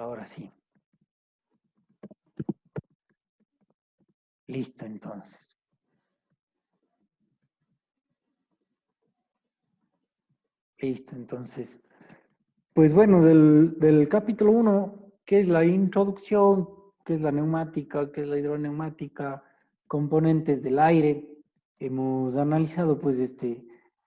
Ahora sí. Listo, entonces. Listo, entonces. Pues bueno, del capítulo 1, ¿qué es la introducción? ¿Qué es la neumática? ¿Qué es la hidroneumática? Componentes del aire. Hemos analizado pues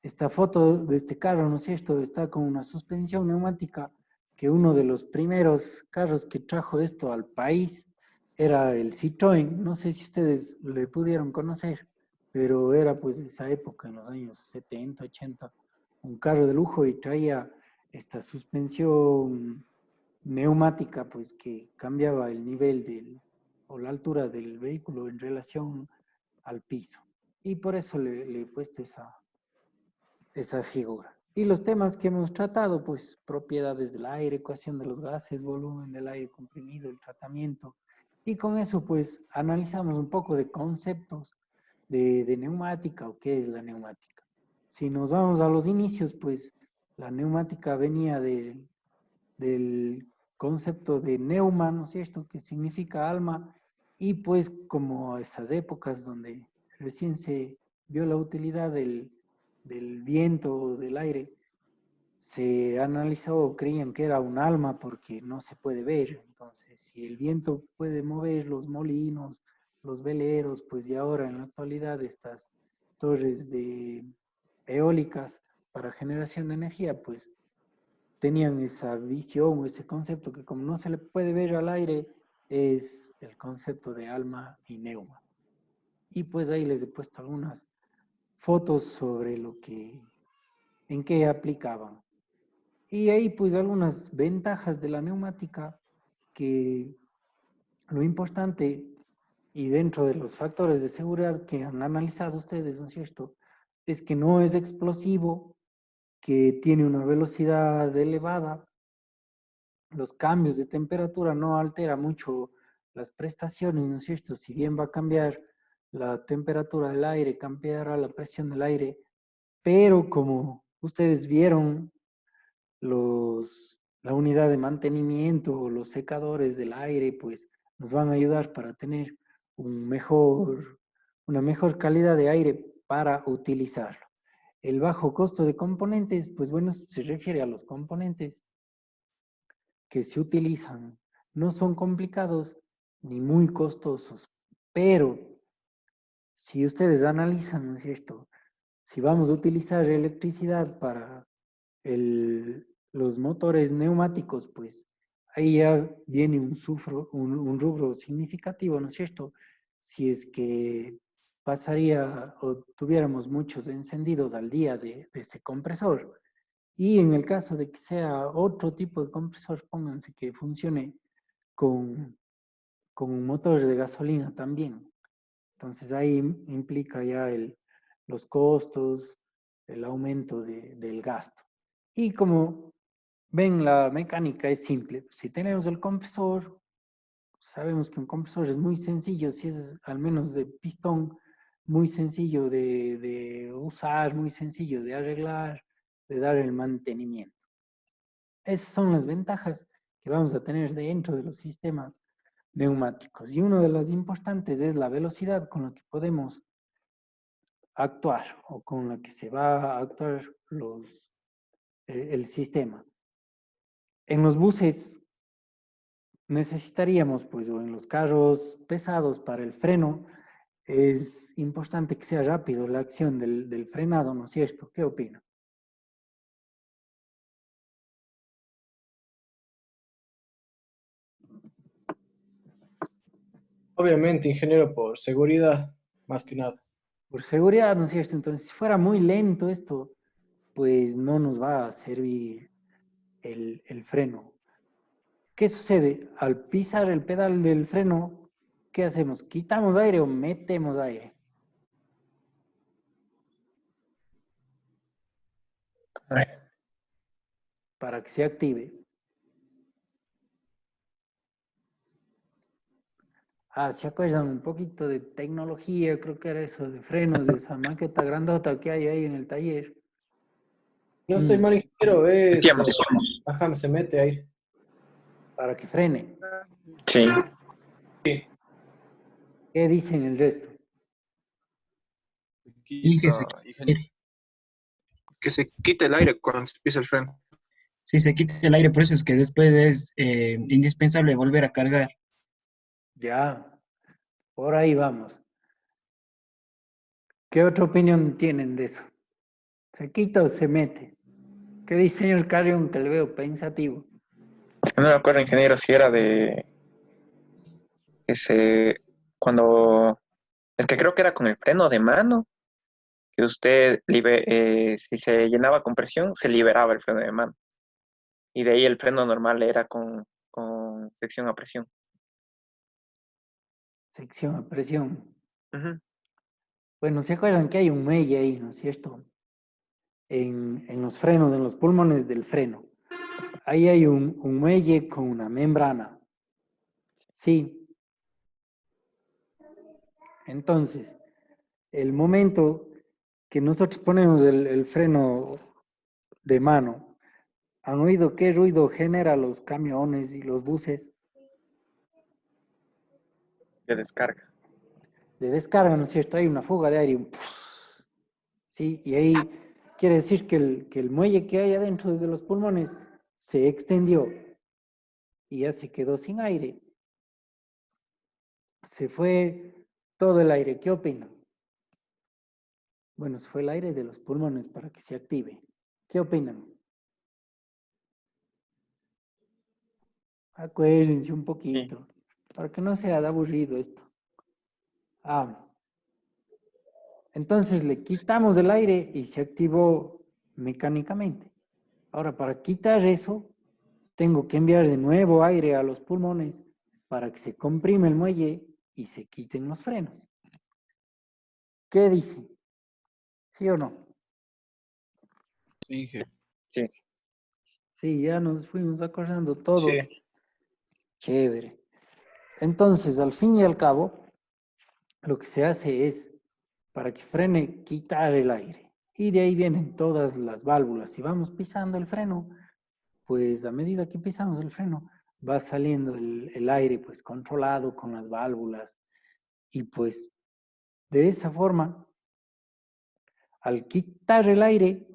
esta foto de este carro, ¿no es cierto? Está con una suspensión neumática que uno de los primeros carros que trajo esto al país era el Citroën. No sé si ustedes le pudieron conocer, pero era pues de esa época, en los años 70, 80, un carro de lujo y traía esta suspensión neumática, pues que cambiaba el nivel o la altura del vehículo en relación al piso. Y por eso le he puesto esa figura. Y los temas que hemos tratado, pues propiedades del aire, ecuación de los gases, volumen del aire comprimido, el tratamiento. Y con eso, pues analizamos un poco de conceptos de neumática o qué es la neumática. Si nos vamos a los inicios, pues la neumática venía del concepto de neuma, ¿no es cierto?, que significa alma, y pues como esas épocas donde recién se vio la utilidad del viento o del aire, se analizó, creían que era un alma porque no se puede ver. Entonces, si el viento puede mover los molinos, los veleros, pues y ahora en la actualidad estas torres eólicas para generación de energía, pues tenían esa visión, ese concepto que como no se le puede ver al aire, es el concepto de alma y neuma. Y pues ahí les he puesto algunas fotos sobre en qué aplicaban. Y ahí pues algunas ventajas de la neumática, que lo importante y dentro de los factores de seguridad que han analizado ustedes, ¿no es cierto?, es que no es explosivo, que tiene una velocidad elevada, los cambios de temperatura no altera mucho las prestaciones, ¿no es cierto? Si bien va a cambiar la temperatura del aire, cambiará la presión del aire, pero como ustedes vieron, la unidad de mantenimiento o los secadores del aire, pues nos van a ayudar para tener una mejor calidad de aire para utilizarlo. El bajo costo de componentes, pues bueno, se refiere a los componentes que se utilizan. No son complicados ni muy costosos, pero si ustedes analizan, ¿no es cierto?, si vamos a utilizar electricidad para los motores neumáticos, pues ahí ya viene un rubro significativo, ¿no es cierto? Si es que pasaría o tuviéramos muchos encendidos al día de ese compresor. Y en el caso de que sea otro tipo de compresor, pónganse que funcione con, con un motor de gasolina también. Entonces ahí implica ya los costos, el aumento del gasto. Y como ven, la mecánica es simple. Si tenemos el compresor, sabemos que un compresor es muy sencillo, si es al menos de pistón, muy sencillo de usar, muy sencillo de arreglar, de dar el mantenimiento. Esas son las ventajas que vamos a tener dentro de los sistemas neumáticos. Y una de las importantes es la velocidad con la que podemos actuar o con la que se va a actuar el sistema. En los buses necesitaríamos, pues, o en los carros pesados para el freno, es importante que sea rápido la acción del frenado, ¿no es cierto? ¿Qué opina? Obviamente, ingeniero, por seguridad, más que nada. Por seguridad, ¿no es cierto? Entonces, si fuera muy lento esto, pues no nos va a servir el freno. ¿Qué sucede? Al pisar el pedal del freno, ¿qué hacemos? ¿Quitamos aire o metemos aire para que se active? ¿Se acuerdan un poquito de tecnología? Creo que era eso de frenos, de esa maqueta grandota que hay ahí en el taller. No estoy mal, ingeniero, Metíamos. ajá, se mete aire. para que frene. Sí. ¿Qué dicen el resto? Y Que se quite el aire cuando se pisa el freno. si se quita el aire, por eso es que después es indispensable volver a cargar. Ya, por ahí vamos. ¿Qué otra opinión tienen de eso? ¿Se quita o se mete? ¿Qué dice señor Carrion que le veo pensativo? No me acuerdo, ingeniero, si era de ese, cuando, es que creo que era con el freno de mano, que usted, si se llenaba con presión, se liberaba el freno de mano. Y de ahí el freno normal era con sección a presión. Sección a presión. Ujú. Bueno, ¿se acuerdan que hay un muelle ahí, no es cierto? En los frenos, en los pulmones del freno. Ahí hay un muelle con una membrana. Sí. Entonces, el momento que nosotros ponemos el freno de mano, ¿han oído qué ruido genera los camiones y los buses? De descarga. De descarga, ¿no es cierto? Hay una fuga de aire, un pus, ¿sí? Y ahí quiere decir que el muelle que hay adentro de los pulmones se extendió y ya se quedó sin aire. Se fue todo el aire. ¿Qué opinan? Bueno, se fue el aire de los pulmones para que se active. ¿Qué opinan? Acuérdense un poquito, para que no sea de aburrido esto. Entonces le quitamos el aire y se activó mecánicamente. Ahora, para quitar eso, tengo que enviar de nuevo aire a los pulmones para que se comprime el muelle y se quiten los frenos. ¿Qué dicen? ¿Sí o no? Sí. Sí, ya nos fuimos acordando Sí. todos. Chévere. Entonces, al fin y al cabo, lo que se hace es, para que frene, quitar el aire. Y de ahí vienen todas las válvulas. Si vamos pisando el freno, pues a medida que pisamos el freno, va saliendo el aire pues controlado con las válvulas. Y pues de esa forma, al quitar el aire,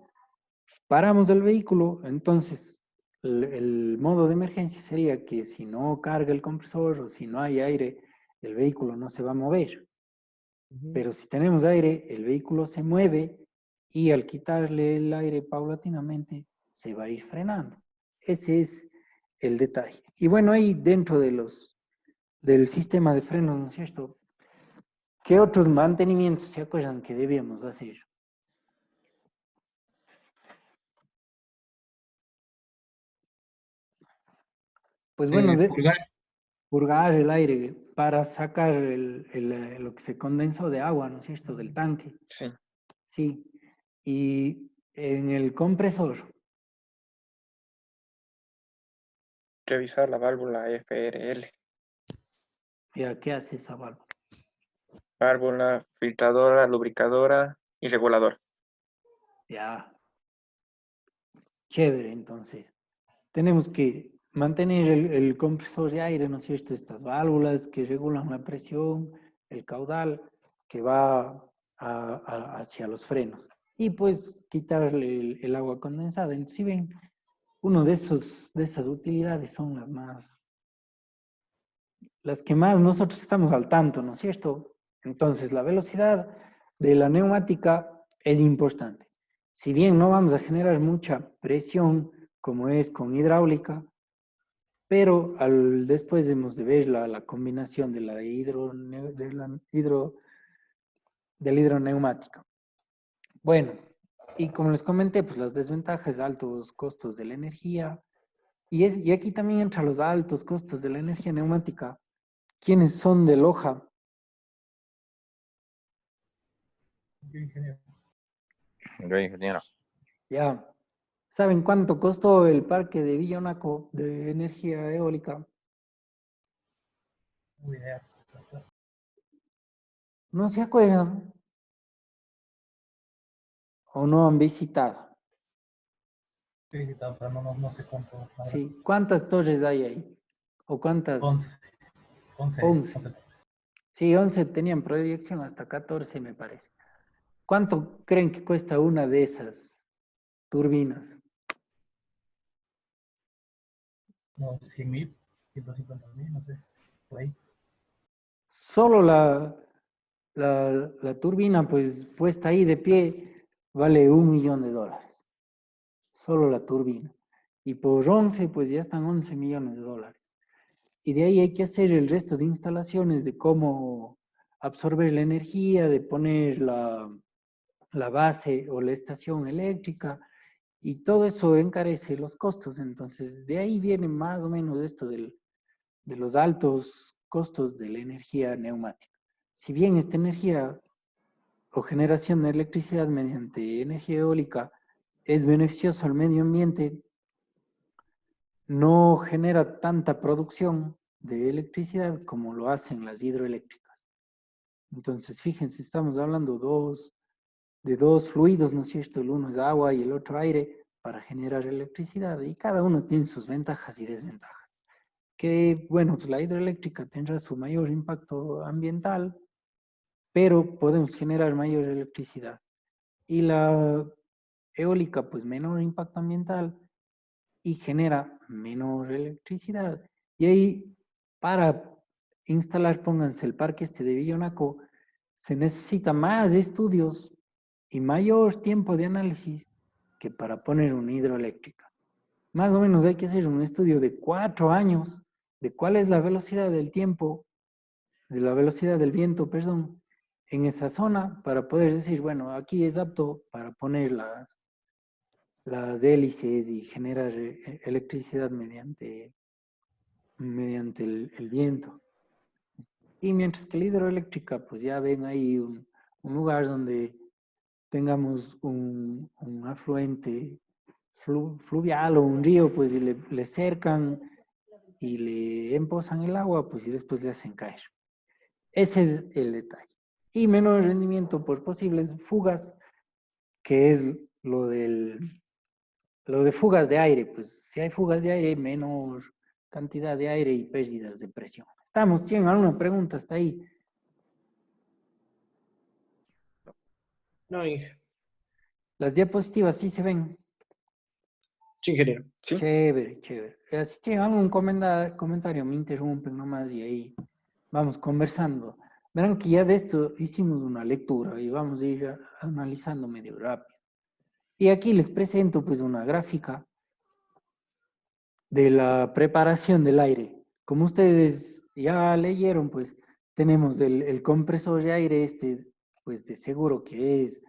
paramos el vehículo, entonces el modo de emergencia sería que si no carga el compresor o si no hay aire, el vehículo no se va a mover. Pero si tenemos aire, el vehículo se mueve y al quitarle el aire paulatinamente se va a ir frenando. Ese es el detalle. Y bueno, ahí dentro del sistema de frenos, ¿no es cierto? ¿Qué otros mantenimientos se acuerdan que debíamos hacer? Pues bueno, Purgar. purgar el aire para sacar lo que se condensó de agua, ¿no es cierto? Del tanque. Sí. Sí. Y en el compresor, Revisar la válvula FRL. ¿ya qué hace esa válvula? Válvula, filtradora, lubricadora y reguladora. Ya. Chévere, entonces. Tenemos que mantener el compresor de aire, ¿no es cierto? Estas válvulas que regulan la presión, el caudal que va hacia los frenos. Y pues quitarle el agua condensada. Entonces, si ven, uno de esas utilidades son las que más nosotros estamos al tanto, ¿no es cierto? Entonces, la velocidad de la neumática es importante. Si bien no vamos a generar mucha presión como es con hidráulica, pero después hemos de ver la combinación de del hidroneumático. Bueno, y como les comenté, pues las desventajas, altos costos de la energía, y aquí también entran los altos costos de la energía neumática. ¿Quiénes son de Loja? Yo, ingeniero. Ya. ¿Saben cuánto costó el parque de Villonaco de energía eólica? ¿No se acuerdan? ¿O no han visitado? Sí, pero no sé cuánto. Sí. ¿Cuántas torres hay ahí? ¿O cuántas? 11. 11. 11. 11. Sí, 11 tenían proyección hasta 14, me parece. ¿Cuánto creen que cuesta una de esas turbinas? No, 100.000, 150.000, no sé. Por ahí. Solo la turbina, pues puesta ahí de pie, vale $1.000.000. Solo la turbina. Y por 11, pues ya están $11.000.000. Y de ahí hay que hacer el resto de instalaciones de cómo absorber la energía, de poner la base o la estación eléctrica, y todo eso encarece los costos. Entonces, de ahí viene más o menos esto de los altos costos de la energía neumática. Si bien esta energía o generación de electricidad mediante energía eólica es beneficioso al medio ambiente, no genera tanta producción de electricidad como lo hacen las hidroeléctricas. Entonces, fíjense, estamos hablando de dos fluidos, ¿no es cierto? El uno es agua y el otro aire para generar electricidad, y cada uno tiene sus ventajas y desventajas. Que, bueno, pues la hidroeléctrica tendrá su mayor impacto ambiental, pero podemos generar mayor electricidad. Y la eólica, pues menor impacto ambiental y genera menor electricidad. Y ahí, para instalar, pónganse el parque este de Villonaco, se necesita más estudios y mayor tiempo de análisis que para poner una hidroeléctrica. Más o menos hay que hacer un estudio de 4 años de cuál es la velocidad del tiempo, de la velocidad del viento, perdón, en esa zona para poder decir, bueno, aquí es apto para poner las hélices y generar electricidad mediante el viento. Y mientras que la hidroeléctrica, pues ya ven ahí un lugar donde tengamos un afluente fluvial o un río, pues y le cercan y le emposan el agua, pues y después le hacen caer. Ese es el detalle. Y menor rendimiento por posibles fugas, que es lo de fugas de aire. Pues si hay fugas de aire, hay menor cantidad de aire y pérdidas de presión. ¿Estamos? ¿Tienen alguna pregunta hasta ahí? No, Inge. Las diapositivas sí se ven. Sí, ingeniero. Sí. Chévere, chévere. Si tienen algún comentario, me interrumpen nomás y ahí vamos conversando. Verán que ya de esto hicimos una lectura y vamos a ir analizando medio rápido. Y aquí les presento pues una gráfica de la preparación del aire. Como ustedes ya leyeron, pues tenemos el compresor de aire pues de seguro que es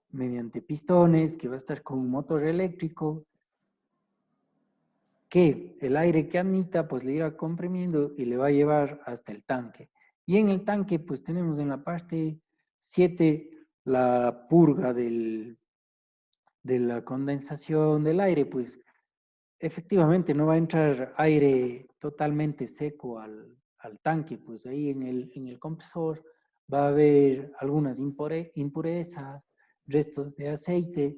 mediante pistones, que va a estar con un motor eléctrico, que el aire que admita pues le irá comprimiendo y le va a llevar hasta el tanque. Y en el tanque pues tenemos en la parte 7 la purga de la condensación del aire, pues efectivamente no va a entrar aire totalmente seco al tanque, pues ahí en el compresor va a haber algunas impurezas, restos de aceite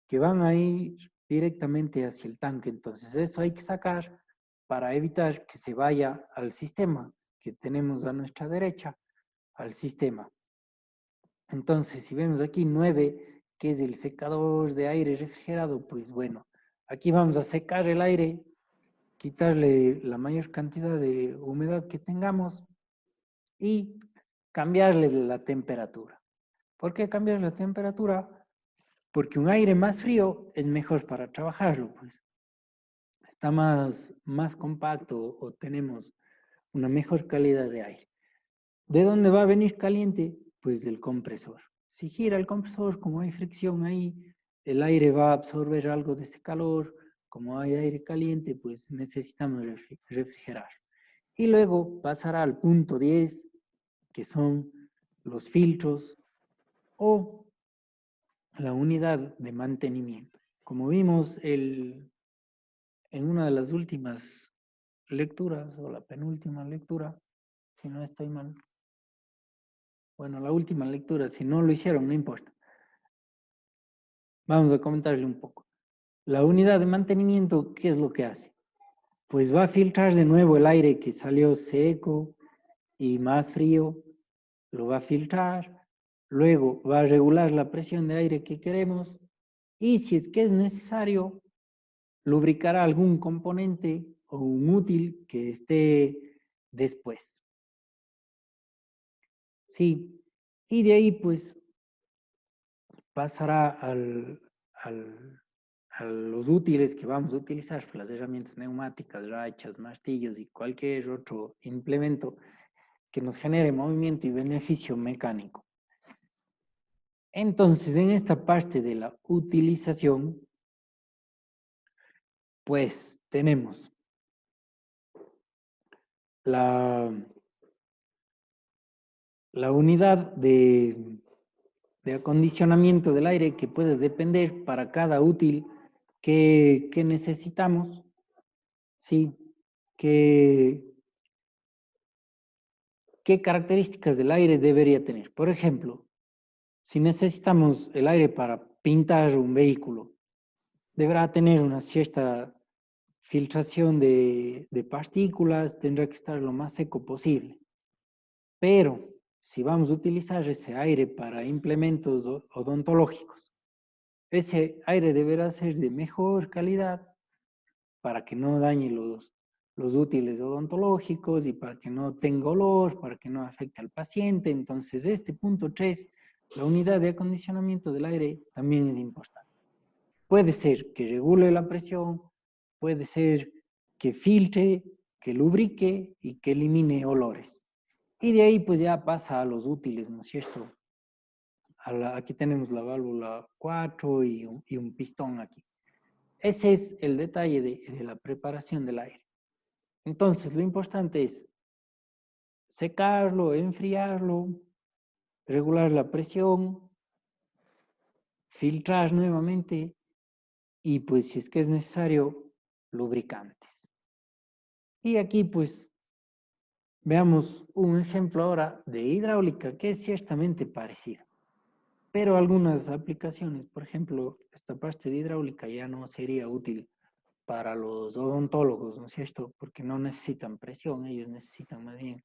que van a ir directamente hacia el tanque. Entonces eso hay que sacar para evitar que se vaya al sistema que tenemos a nuestra derecha, al sistema. Entonces, si vemos aquí 9, que es el secador de aire refrigerado, pues bueno, aquí vamos a secar el aire, quitarle la mayor cantidad de humedad que tengamos y cambiarle la temperatura. ¿Por qué cambiar la temperatura? Porque un aire más frío es mejor para trabajarlo, pues. Está más compacto o tenemos una mejor calidad de aire. ¿De dónde va a venir caliente? Pues del compresor. Si gira el compresor, como hay fricción ahí, el aire va a absorber algo de ese calor. Como hay aire caliente, pues necesitamos refrigerar. Y luego pasará al punto 10, que son los filtros o la unidad de mantenimiento. Como vimos en una de las últimas lecturas, o la penúltima lectura, si no estoy mal. Bueno, la última lectura, si no lo hicieron, no importa. Vamos a comentarle un poco. La unidad de mantenimiento, ¿qué es lo que hace? pues va a filtrar de nuevo el aire que salió seco y más frío, lo va a filtrar, luego va a regular la presión de aire que queremos y si es que es necesario, lubricará algún componente o un útil que esté después. Sí, y de ahí pues pasará a los útiles que vamos a utilizar, las herramientas neumáticas, rachas, martillos y cualquier otro implemento que nos genere movimiento y beneficio mecánico. Entonces, en esta parte de la utilización, pues tenemos la unidad de acondicionamiento del aire que puede depender para cada útil que necesitamos, ¿sí? ¿Qué características del aire debería tener? Por ejemplo, si necesitamos el aire para pintar un vehículo, deberá tener una cierta filtración de partículas, tendrá que estar lo más seco posible. Pero si vamos a utilizar ese aire para implementos odontológicos, ese aire deberá ser de mejor calidad para que no dañe los útiles odontológicos y para que no tenga olor, para que no afecte al paciente. Entonces, este punto 3, la unidad de acondicionamiento del aire, también es importante. Puede ser que regule la presión, puede ser que filtre, que lubrique y que elimine olores. Y de ahí pues ya pasa a los útiles, ¿no es cierto? Aquí tenemos la válvula 4 y un pistón aquí. Ese es el detalle de la preparación del aire. Entonces, lo importante es secarlo, enfriarlo, regular la presión, filtrar nuevamente y pues si es que es necesario, lubricantes. Y aquí pues veamos un ejemplo ahora de hidráulica que es ciertamente parecido. Pero algunas aplicaciones, por ejemplo, esta parte de hidráulica ya no sería útil para los odontólogos, ¿no es cierto? Porque no necesitan presión, ellos necesitan más bien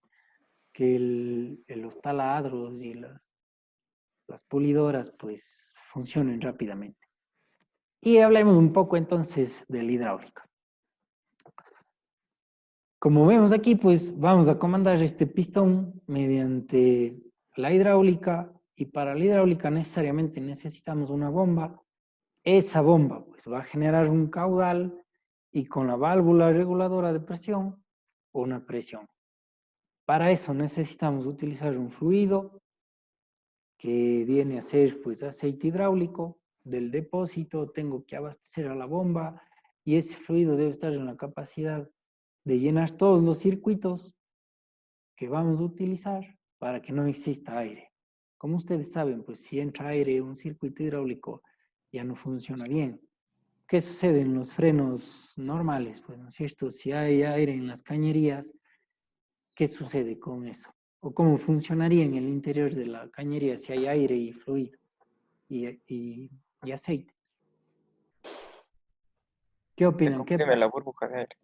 que los taladros y las pulidoras pues funcionen rápidamente. Y hablemos un poco entonces de la hidráulica. Como vemos aquí, pues vamos a comandar este pistón mediante la hidráulica y para la hidráulica necesariamente necesitamos una bomba. Esa bomba pues va a generar un caudal y con la válvula reguladora de presión, una presión. Para eso necesitamos utilizar un fluido que viene a ser pues aceite hidráulico del depósito, tengo que abastecer a la bomba y ese fluido debe estar en la capacidad de llenar todos los circuitos que vamos a utilizar para que no exista aire. Como ustedes saben, pues si entra aire en un circuito hidráulico ya no funciona bien. ¿Qué sucede en los frenos normales? Pues, ¿no es cierto? Si hay aire en las cañerías, ¿qué sucede con eso? ¿O cómo funcionaría en el interior de la cañería si hay aire y fluido y aceite? ¿Qué Se opinan? ¿Qué comprime la pasa? burbuja de aire.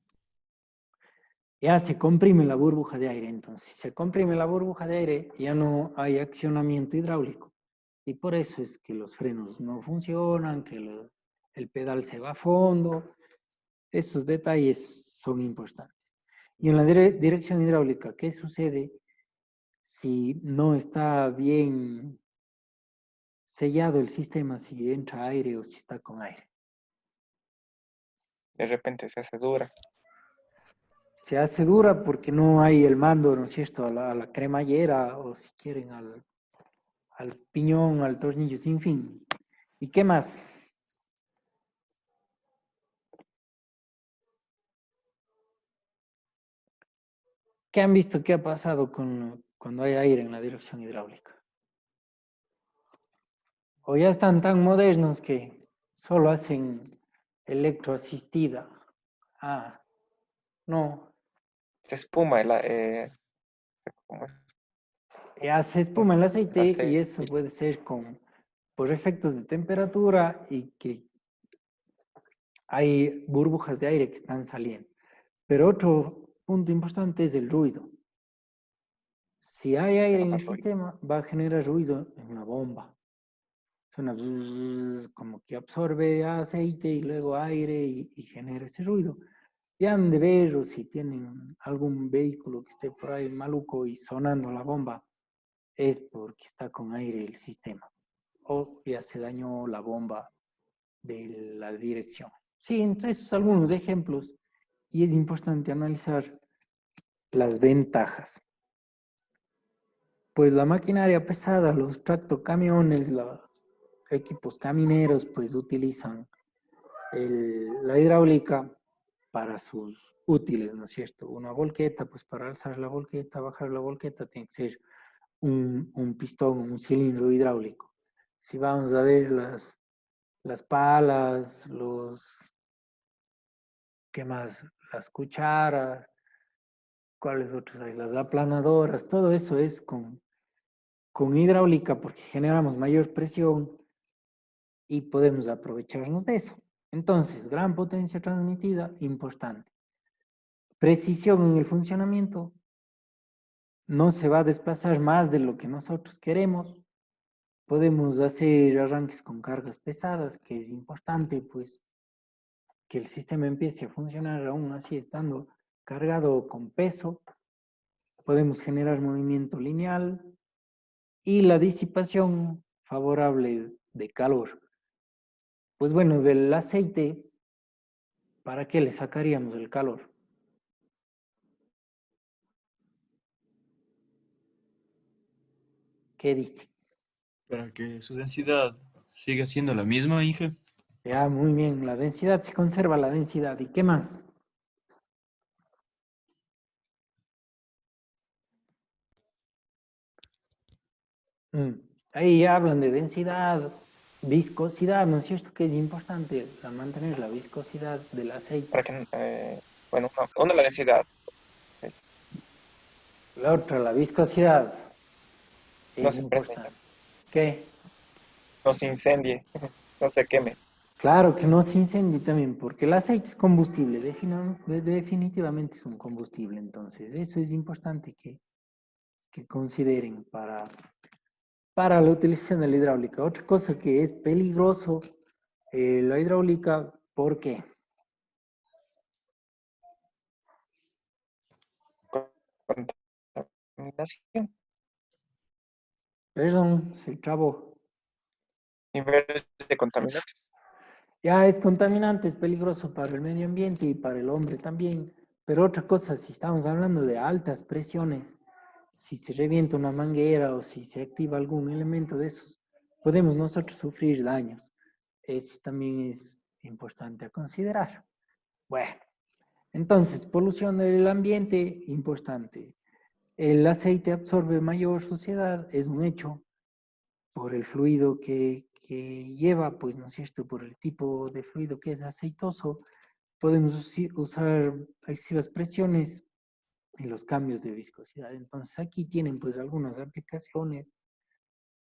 Ya se comprime la burbuja de aire, entonces. Si se comprime la burbuja de aire, ya no hay accionamiento hidráulico. Y por eso es que los frenos no funcionan, que el pedal se va a fondo. Esos detalles son importantes. Y en la dirección hidráulica, ¿qué sucede si no está bien sellado el sistema, si entra aire o si está con aire? De repente se hace dura. Se hace dura porque no hay el mando, ¿no es cierto?, a la cremallera o si quieren al piñón, al tornillo, sin fin. ¿Y qué más? ¿Qué han visto que ha pasado cuando hay aire en la dirección hidráulica? O ya están tan modernos que solo hacen electroasistida. Ah, no. Se espuma ¿cómo es? Ya se espuma el aceite y Aceite. eso puede ser por efectos de temperatura y que hay burbujas de aire que están saliendo. Pero otro punto importante es el ruido. Si hay aire en el Ruido. sistema, va a generar ruido en una bomba. Suena bzz, como que absorbe aceite y luego aire y genera ese ruido. Ya han de ver, o si tienen algún vehículo que esté por ahí maluco y sonando la bomba, es porque está con aire el sistema. O ya se dañó la bomba de la dirección. Sí, entonces esos son algunos ejemplos y es importante analizar las ventajas. Pues la maquinaria pesada, los tractocamiones, los equipos camineros, pues utilizan la hidráulica para sus útiles, ¿no es cierto? Una volqueta, pues para alzar la volqueta, bajar la volqueta, tiene que ser un pistón, un cilindro hidráulico. Si vamos a ver las palas, ¿qué más? Las cucharas, ¿cuáles otros hay? Las aplanadoras, todo eso es con hidráulica porque generamos mayor presión y podemos aprovecharnos de eso. Entonces, gran potencia transmitida, importante. Precisión en el funcionamiento, no se va a desplazar más de lo que nosotros queremos. Podemos hacer arranques con cargas pesadas, que es importante, pues, que el sistema empiece a funcionar aún así estando cargado con peso. Podemos generar movimiento lineal y la disipación favorable de calor. Pues bueno, del aceite, ¿para qué le sacaríamos el calor? ¿Qué dice? Para que su densidad siga siendo la misma, Inge. Ya, muy bien, la densidad, se conserva la densidad. ¿Y qué más? Ahí hablan de densidad, viscosidad, ¿no es cierto? Que es importante mantener la viscosidad del aceite. Para que, bueno, una la densidad, La otra, la viscosidad, no es se prende, importante. ¿Qué? no se incendie, no se queme. Claro que no se incendie también, porque el aceite es combustible, definitivamente es un combustible, entonces eso es importante que consideren para la utilización de la hidráulica. Otra cosa que es peligroso, la hidráulica, ¿por qué? Contaminación. Perdón, se trabó. Niveles de contaminación. Ya es contaminante, es peligroso para el medio ambiente y para el hombre también. Pero otra cosa, si estamos hablando de altas presiones, si se revienta una manguera o si se activa algún elemento de esos, podemos nosotros sufrir daños. Eso también es importante a considerar. Bueno, entonces, polución del ambiente, importante. El aceite absorbe mayor suciedad, es un hecho, por el fluido que lleva, pues, ¿no es cierto? Por el tipo de fluido que es aceitoso, podemos usar excesivas presiones y los cambios de viscosidad. Entonces, aquí tienen, pues, algunas aplicaciones.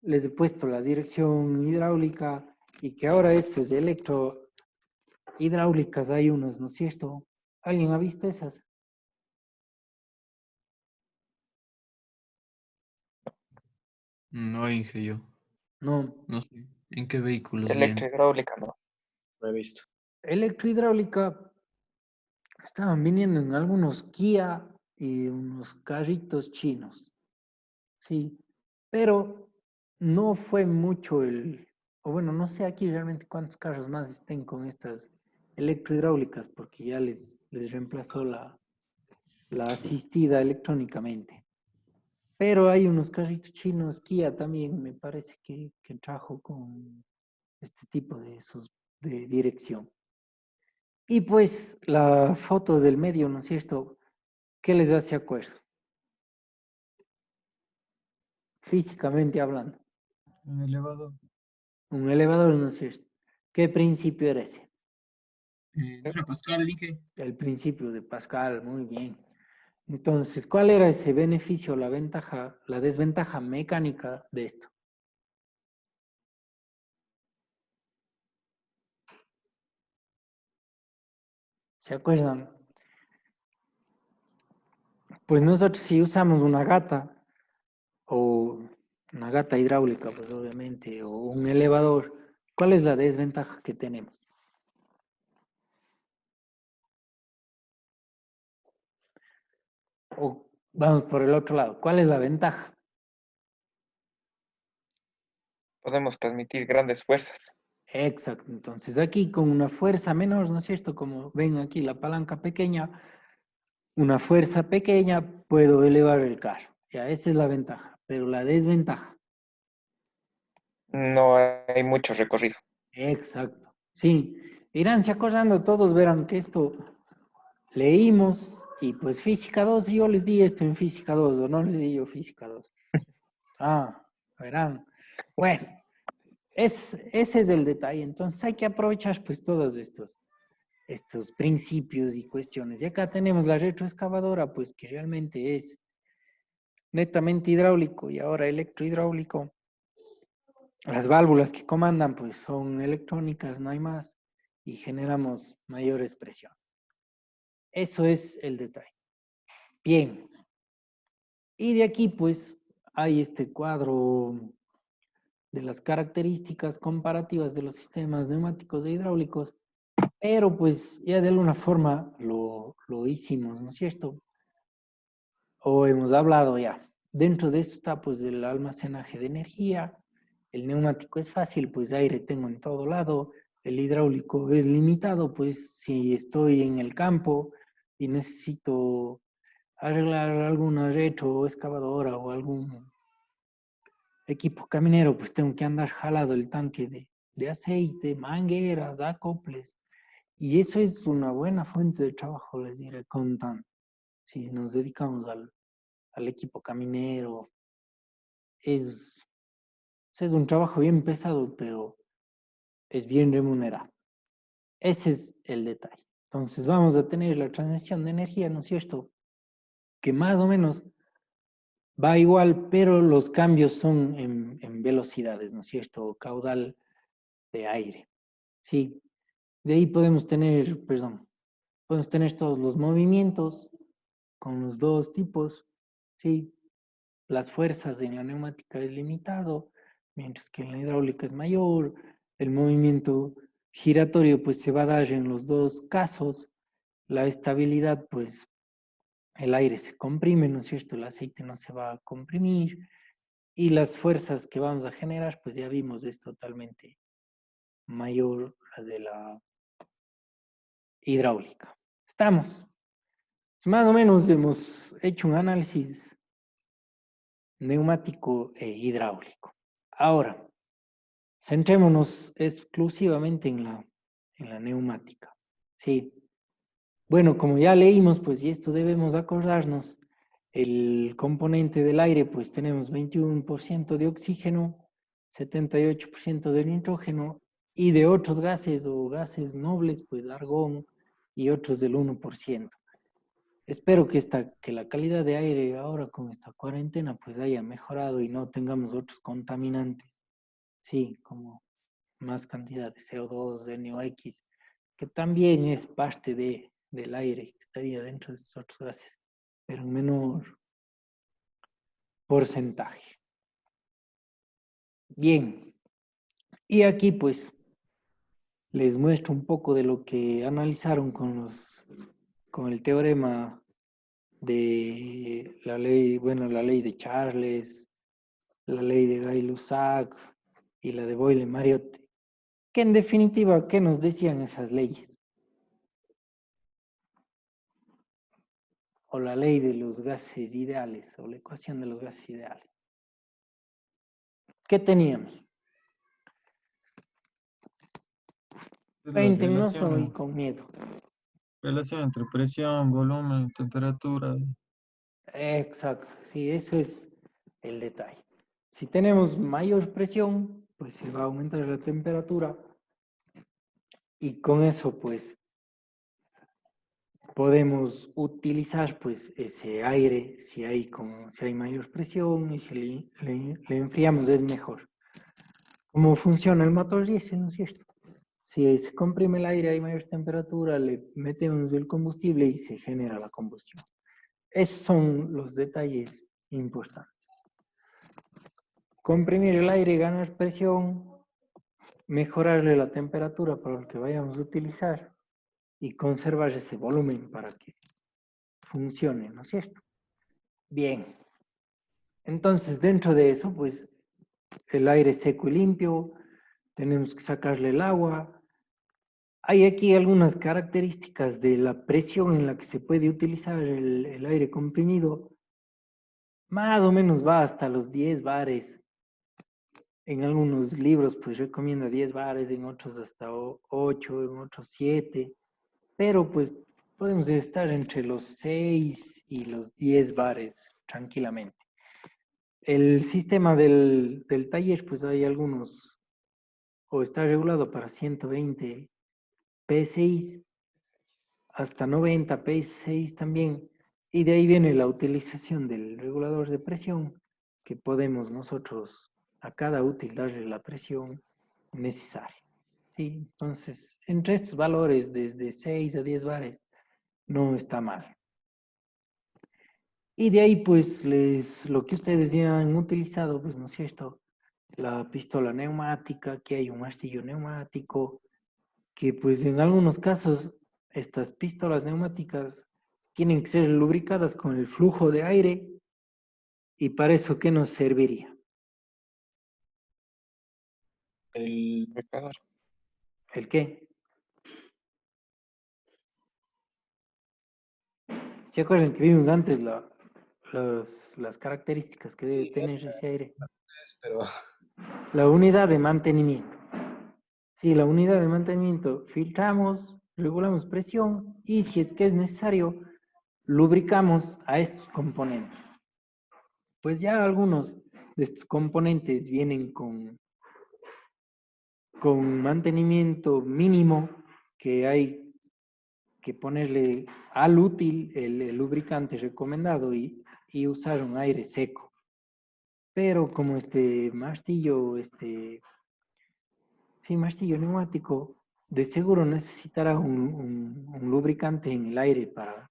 Les he puesto la dirección hidráulica y que ahora es, pues, de electrohidráulicas. Hay unos, ¿no es cierto? ¿Alguien ha visto esas? No, Inge, yo. No. No sé. ¿En qué vehículos vienen? Electrohidráulica, no. No he visto. Electrohidráulica estaban viniendo en algunos Kia y unos carritos chinos, sí, pero no fue mucho o bueno, no sé aquí realmente cuántos carros más estén con estas electrohidráulicas porque ya les reemplazó la asistida electrónicamente. Pero hay unos carritos chinos, Kia también me parece que trajo con este tipo de dirección. Y pues la foto del medio, ¿no es cierto? ¿Qué les hace acuerdo? Físicamente hablando. Un elevador. Un elevador, ¿no es cierto? ¿Qué principio era ese? ¿No era Pascal, Inge? El principio de Pascal, muy bien. Entonces, ¿cuál era ese beneficio, la ventaja, la desventaja mecánica de esto? ¿Se acuerdan? Pues nosotros si usamos una gata o una gata hidráulica, pues obviamente, o un elevador, ¿cuál es la desventaja que tenemos? O vamos por el otro lado, ¿cuál es la ventaja? Podemos transmitir grandes fuerzas. Exacto, entonces aquí con una fuerza menor, ¿no es cierto? Como ven aquí la palanca pequeña, una fuerza pequeña puedo elevar el carro. Ya, esa es la ventaja, pero la desventaja. No hay mucho recorrido. Exacto, sí. Irán se acordando, todos verán que esto leímos y pues física 2 yo les di esto en física 2 o no les di yo física 2. Ah, verán. Bueno, ese es el detalle. Entonces hay que aprovechar pues todos estos principios y cuestiones. Y acá tenemos la retroexcavadora, pues que realmente es netamente hidráulico y ahora electrohidráulico. Las válvulas que comandan pues son electrónicas, no hay más, y generamos mayor presión. Eso es el detalle. Bien. Y de aquí pues hay este cuadro de las características comparativas de los sistemas neumáticos e hidráulicos, pero pues ya de alguna forma lo hicimos, ¿no es cierto? O hemos hablado ya. Dentro de esto está pues el almacenaje de energía. El neumático es fácil, pues aire tengo en todo lado. El hidráulico es limitado, pues si estoy en el campo y necesito arreglar alguna retroexcavadora o algún equipo caminero, pues tengo que andar jalado el tanque de aceite, mangueras, acoples. Y eso es una buena fuente de trabajo, les diré, si nos dedicamos al equipo caminero. Es un trabajo bien pesado, pero es bien remunerado. Ese es el detalle. Entonces vamos a tener la transmisión de energía, ¿no es cierto? Que más o menos va igual, pero los cambios son en velocidades, ¿no es cierto? Caudal de aire. Sí, de ahí podemos tener todos los movimientos con los dos tipos, sí. Las fuerzas en la neumática es limitado, mientras que en la hidráulica es mayor. El movimiento giratorio pues se va a dar en los dos casos. La estabilidad pues el aire se comprime, ¿no es cierto? El aceite no se va a comprimir. Y las fuerzas que vamos a generar pues ya vimos es totalmente mayor a de la hidráulica. Estamos. Más o menos hemos hecho un análisis neumático e hidráulico. Ahora, centrémonos exclusivamente en la neumática. Sí. Bueno, como ya leímos, pues, y esto debemos acordarnos, el componente del aire, pues tenemos 21% de oxígeno, 78% de nitrógeno, y de otros gases o gases nobles, pues argón y otros del 1%. Espero que la calidad de aire ahora con esta cuarentena pues haya mejorado y no tengamos otros contaminantes. Sí, como más cantidad de CO2, de NOx, que también es parte del aire que estaría dentro de estos otros gases, pero en menor porcentaje. Bien, y aquí pues les muestro un poco de lo que analizaron con el teorema de la ley, bueno, la ley de Charles, la ley de Gay-Lussac y la de Boyle-Mariotte, que en definitiva, ¿qué nos decían esas leyes? O la ley de los gases ideales, o la ecuación de los gases ideales. ¿Qué teníamos? Es la Cuéntenos y relación, con miedo. relación entre presión, volumen, temperatura. Exacto, sí, eso es el detalle. Si tenemos mayor presión, pues se va a aumentar la temperatura y con eso, pues, podemos utilizar pues ese aire si hay mayor presión y si le enfriamos es mejor. ¿Cómo funciona el motor diésel, no es cierto? Si se comprime el aire hay mayor temperatura, le metemos el combustible y se genera la combustión. esos son los detalles importantes. Comprimir el aire, ganar presión, mejorarle la temperatura para lo que vayamos a utilizar y conservar ese volumen para que funcione, ¿no es cierto? Bien. Entonces, dentro de eso, pues, el aire seco y limpio, tenemos que sacarle el agua. Hay aquí algunas características de la presión en la que se puede utilizar el aire comprimido. Más o menos va hasta los 10 bares. En algunos libros, pues, recomienda 10 bares, en otros hasta 8, en otros 7. Pero, pues, podemos estar entre los 6 y los 10 bares tranquilamente. El sistema del taller, pues hay algunos, o está regulado para 120 PSI, hasta 90 PSI también, y de ahí viene la utilización del regulador de presión, que podemos nosotros a cada útil darle la presión necesaria. ¿Sí? Entonces, entre estos valores, desde 6 a 10 bares, no está mal. Y de ahí, pues, lo que ustedes ya han utilizado, pues, ¿no es cierto? La pistola neumática, que hay un martillo neumático, que pues en algunos casos estas pistolas neumáticas tienen que ser lubricadas con el flujo de aire. ¿Y para eso qué nos serviría? El Lubricador. ¿El qué? ¿Se acuerdan que vimos antes las características que debe tener ese aire? pero La unidad de mantenimiento. Sí, la unidad de mantenimiento, filtramos, regulamos presión y si es que es necesario, lubricamos a estos componentes. Pues ya algunos de estos componentes vienen con mantenimiento mínimo, que hay que ponerle al útil el lubricante recomendado y usar un aire seco. Pero como este martillo, martillo neumático, de seguro necesitará un lubricante en el aire para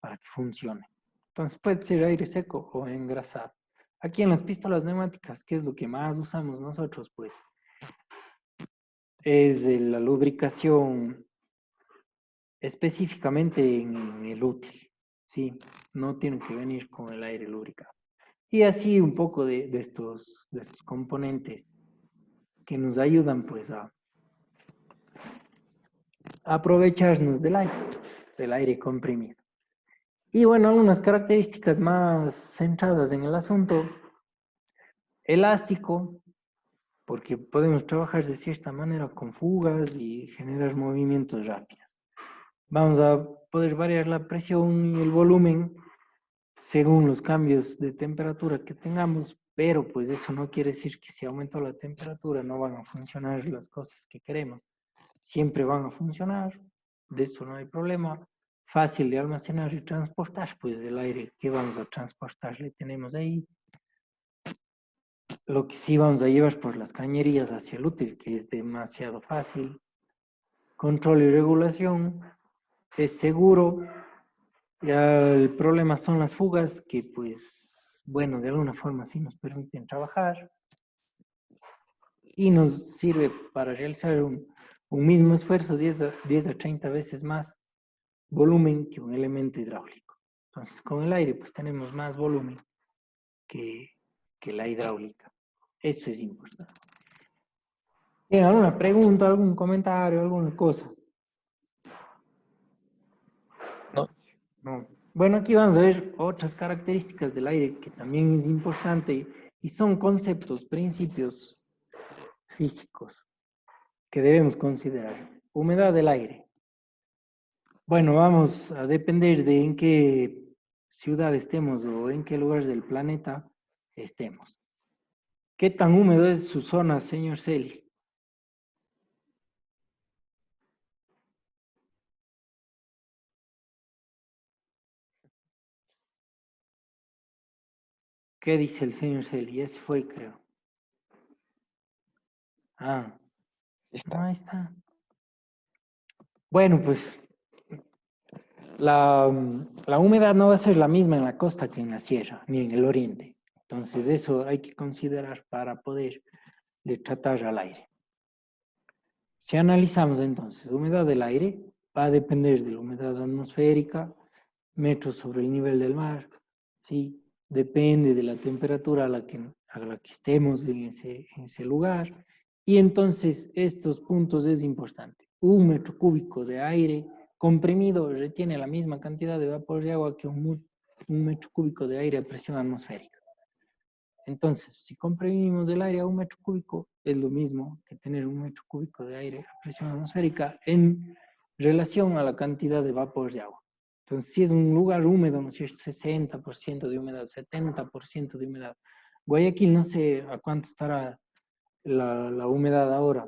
que funcione. Entonces puede ser aire seco o engrasado. Aquí en las pistolas neumáticas, ¿qué es lo que más usamos nosotros? Pues es la lubricación específicamente en el útil, ¿sí? No tienen que venir con el aire lubricado. Y así un poco de estos componentes que nos ayudan pues a aprovecharnos del aire comprimido. Y bueno, algunas características más centradas en el asunto. Elástico, porque podemos trabajar de cierta manera con fugas y generar movimientos rápidos. Vamos a poder variar la presión y el volumen según los cambios de temperatura que tengamos, pero pues eso no quiere decir que si aumenta la temperatura no van a funcionar las cosas que queremos. Siempre van a funcionar, de eso no hay problema. Fácil de almacenar y transportar, pues el aire que vamos a transportar le tenemos ahí. Lo que sí vamos a llevar por las cañerías hacia el útil, que es demasiado fácil. Control y regulación, es seguro. Ya el problema son las fugas, que pues, bueno, de alguna forma sí nos permiten trabajar. Y nos sirve para realizar un mismo esfuerzo 10 a 30 veces más volumen que un elemento hidráulico. Entonces, con el aire, pues tenemos más volumen que la hidráulica. Eso es importante. ¿Tienen alguna pregunta, algún comentario, alguna cosa? No. No. Bueno, aquí vamos a ver otras características del aire que también es importante y son conceptos, principios físicos que debemos considerar. Humedad del aire. Bueno, vamos a depender de en qué ciudad estemos o en qué lugar del planeta estemos. ¿Qué tan húmedo es su zona, señor Celi? ¿Qué dice el señor Celi? Ese fue, creo. Ah, Sí no, está. ahí está. Bueno, pues la humedad no va a ser la misma en la costa que en la sierra, ni en el oriente. Entonces, eso hay que considerar para poder tratar al aire. Si analizamos entonces, la humedad del aire va a depender de la humedad atmosférica, metros sobre el nivel del mar, ¿sí? Depende de la temperatura a la que estemos en ese lugar. Y entonces, estos puntos es importante. 1 metro cúbico de aire comprimido retiene la misma cantidad de vapor de agua que un metro cúbico de aire a presión atmosférica. Entonces, si comprimimos el aire a 1 metro cúbico, es lo mismo que tener 1 metro cúbico de aire a presión atmosférica en relación a la cantidad de vapor de agua. Entonces, si es un lugar húmedo, ¿no es cierto? 60% de humedad, 70% de humedad. Guayaquil, no sé a cuánto estará la humedad ahora,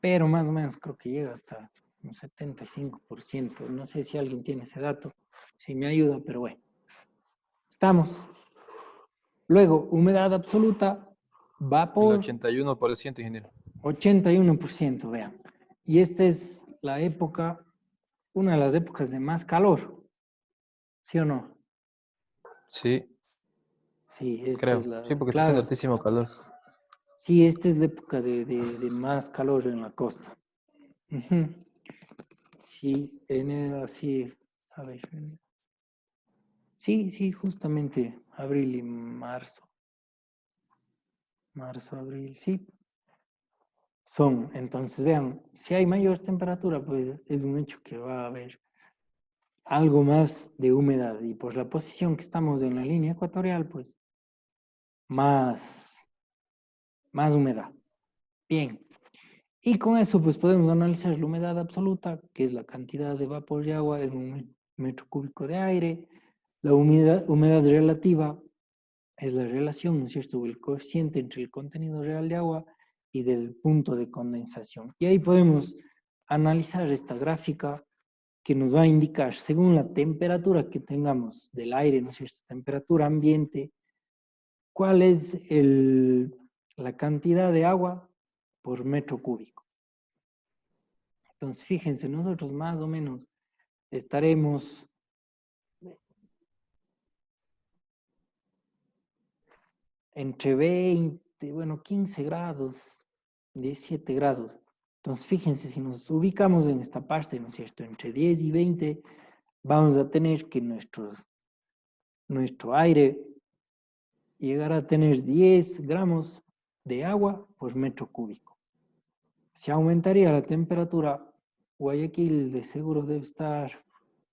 pero más o menos creo que llega hasta un 75%. No sé si alguien tiene ese dato, si me ayuda, pero bueno. Estamos. Luego, humedad absoluta, El vapor, 81%, ingeniero. 81%, vean. Y esta es la época, una de las épocas de más calor, ¿sí o no? Sí, Sí, esta creo. es la, Sí, porque está haciendo claro, altísimo calor. sí, esta es la época de más calor en la costa. Ujú. Sí, enero, sí, a ver. Sí, justamente abril y marzo. Marzo, abril, sí. Son, entonces vean, si hay mayor temperatura, pues es un hecho que va a haber algo más de humedad. Y por la posición que estamos en la línea ecuatorial, pues más humedad. Bien. Y con eso, pues podemos analizar la humedad absoluta, que es la cantidad de vapor de agua en 1 metro cúbico de aire. La humedad relativa es la relación, ¿no es cierto?, el coeficiente entre el contenido real de agua y del punto de condensación. Y ahí podemos analizar esta gráfica que nos va a indicar, según la temperatura que tengamos del aire, ¿no es cierto?, temperatura ambiente, cuál es la cantidad de agua por metro cúbico. Entonces, fíjense, nosotros más o menos estaremos entre 20, bueno, 15 grados, 17 grados. Entonces, fíjense, si nos ubicamos en esta parte, ¿no es cierto?, entre 10 y 20, vamos a tener que nuestro aire llegará a tener 10 gramos de agua por metro cúbico. Si aumentaría la temperatura, Guayaquil de seguro debe estar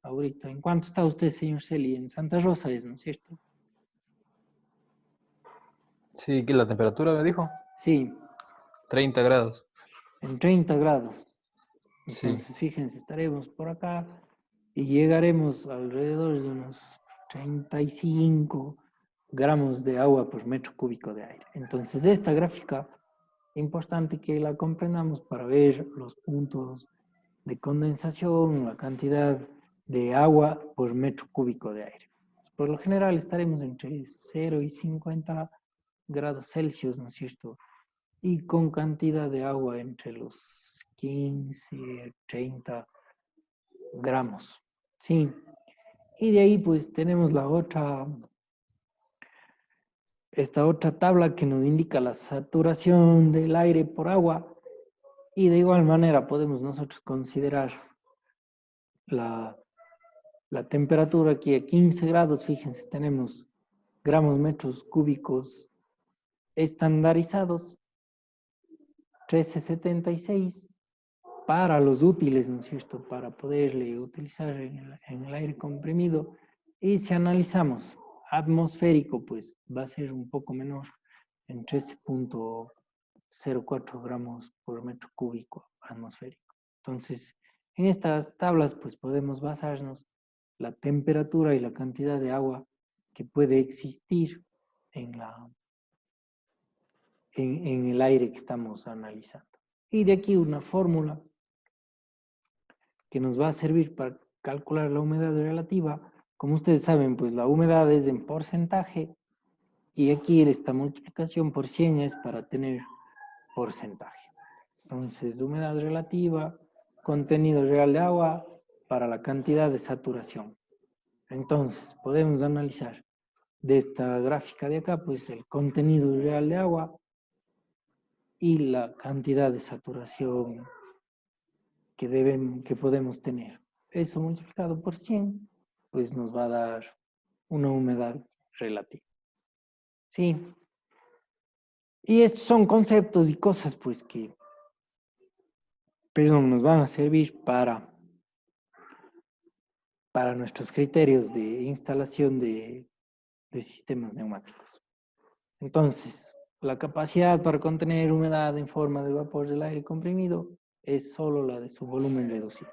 ahorita. ¿En cuánto está usted, señor Celi? En Santa Rosa es, ¿no es cierto? Sí, ¿qué la temperatura me dijo? Sí, 30 grados. en 30 grados. Sí. Entonces, fíjense, estaremos por acá y llegaremos alrededor de unos 35 gramos de agua por metro cúbico de aire. Entonces, esta gráfica, importante que la comprendamos para ver los puntos de condensación, la cantidad de agua por metro cúbico de aire. Por lo general estaremos entre 0 y 50 grados Celsius, ¿no es cierto? Y con cantidad de agua entre los 15, 30 gramos. Sí. Y de ahí pues tenemos esta otra tabla que nos indica la saturación del aire por agua. Y de igual manera podemos nosotros considerar la temperatura aquí a 15 grados. Fíjense, tenemos gramos metros cúbicos estandarizados, 1376 para los útiles, ¿no es cierto?, para poderle utilizar en el aire comprimido. Y si analizamos atmosférico, pues va a ser un poco menor, en 13.04 gramos por metro cúbico atmosférico. Entonces, en estas tablas, pues podemos basarnos la temperatura y la cantidad de agua que puede existir en el aire que estamos analizando. Y de aquí una fórmula que nos va a servir para calcular la humedad relativa. Como ustedes saben, pues la humedad es en porcentaje y aquí esta multiplicación por 100 es para tener porcentaje. Entonces, humedad relativa, contenido real de agua para la cantidad de saturación. Entonces, podemos analizar de esta gráfica de acá, pues el contenido real de agua y la cantidad de saturación que podemos tener. Eso multiplicado por 100, pues nos va a dar una humedad relativa. Sí. Y estos son conceptos y cosas, pues, que, perdón, nos van a servir para nuestros criterios de instalación de sistemas neumáticos. Entonces, la capacidad para contener humedad en forma de vapor del aire comprimido es solo la de su volumen reducido.